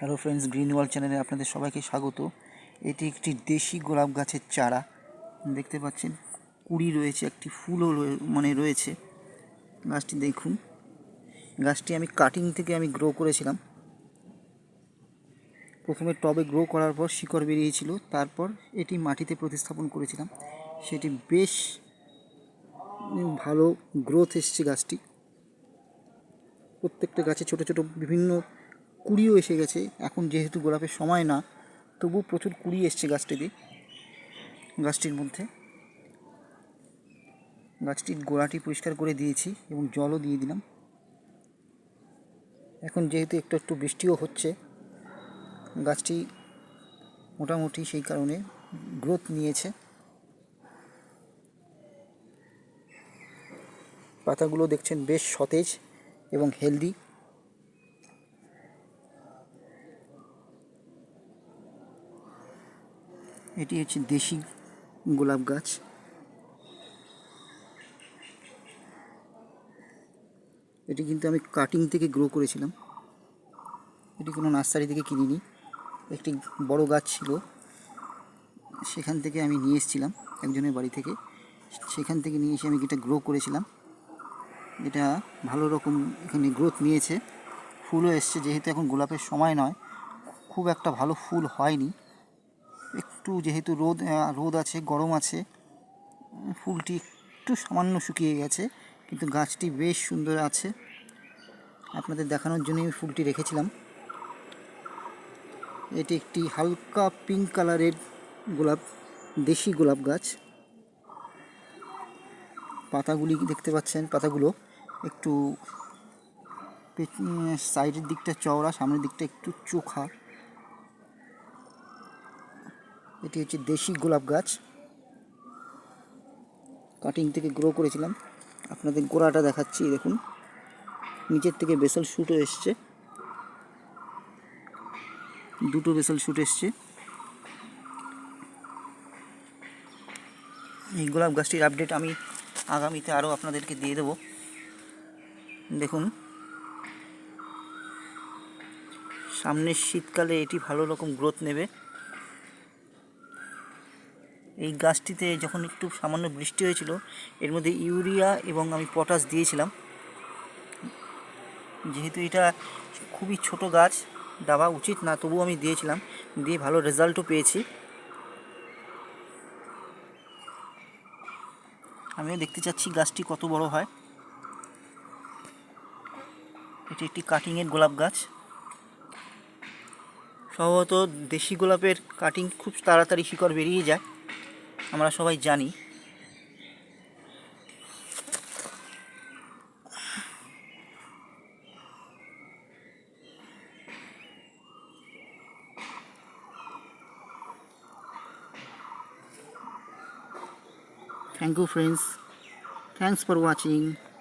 Hello friends, green world চ্যানেলে আপনাদের সবাইকে স্বাগত। এটি একটি দেশি গোলাপ গাছের চারা দেখতে পাচ্ছেন। কুড়ি রয়েছে, একটি ফুলও রয়েছে। গাছটি দেখুন, গাছটি আমি কাটিং থেকে গ্রো করেছিলাম। প্রথমে টবে গ্রো করার পর শিকড় বেরিয়েছিল, তারপর এটি মাটিতে প্রতিস্থাপন করেছিলাম। সেটি বেশ ভালো গ্রোথ এসছে। গাছটি প্রত্যেকটা গাছে ছোট ছোট বিভিন্ন কুড়িও এসে গেছে। এখন যেহেতু গোলাপের সময় না, তবু প্রচুর কুড়ি এসছে গাছটির মধ্যে। গাছটির গোড়াটি পরিষ্কার করে দিয়েছি এবং জলও দিয়ে দিলাম। এখন যেহেতু একটু একটু বৃষ্টিও হচ্ছে, গাছটি মোটামুটি সেই কারণে গ্রোথ নিয়েছে। পাতাগুলো দেখছেন বেশ সতেজ এবং হেলদি। এটি হচ্ছে দেশি গোলাপ গাছ। এটি কিন্তু আমি কাটিং থেকে গ্রো করেছিলাম, এটি কোনো নার্সারি থেকে কিনিনি। একটি বড় গাছ ছিল, সেখান থেকে আমি নিয়ে এসেছিলাম একজনের বাড়ি থেকে। সেখান থেকে নিয়ে এসে আমি এটা গ্রো করেছিলাম। এটা ভালো রকম এখানে গ্রোথ নিয়েছে, ফুলও এসছে। যেহেতু এখন গোলাপের সময় নয়, খুব একটা ভালো ফুল হয়নি। একটু যেহেতু রোদ আছে, গরম আছে, ফুলটি একটু সামান্য শুকিয়ে গেছে, কিন্তু গাছটি বেশ সুন্দর আছে। আপনাদের দেখানোর জন্যই আমি ফুলটি রেখেছিলাম। এটি একটি হালকা পিঙ্ক কালারের গোলাপ, দেশি গোলাপ গাছ। পাতাগুলি দেখতে পাচ্ছেন, পাতাগুলো একটু সাইডের দিকটা চওড়া, সামনের দিকটা একটু চোখা। এটি হচ্ছে দেশি গোলাপ গাছ, কাটিং থেকে গ্রো করেছিলাম। আপনাদের গোড়াটা দেখাচ্ছি, দেখুন নিচের থেকে বেসাল শুটও এসছে, দুটো বেসাল শুট এসছে। এই গোলাপ গাছটির আপডেট আমি আগামীতে আরও আপনাদেরকে দিয়ে দেব। দেখুন, সামনের শীতকালে এটি ভালো রকম গ্রোথ নেবে। এই গাছটিতে যখন একটু সামান্য বৃষ্টি হয়েছিল, এর মধ্যে ইউরিয়া এবং আমি পটাশ দিয়েছিলাম। যেহেতু এটা খুবই ছোট গাছ, দেওয়া উচিত না, তবু আমি দিয়েছিলাম, দিয়ে ভালো রেজাল্টও পেয়েছি। আমিও দেখতে চাচ্ছি গাছটি কত বড় হয়। এটি একটি কাটিংয়ের গোলাপ গাছ। সম্ভবত দেশি গোলাপের কাটিং খুব তাড়াতাড়ি শিকড় বেরিয়ে যায়, আমরা সবাই জানি। Thank you friends. Thanks for watching.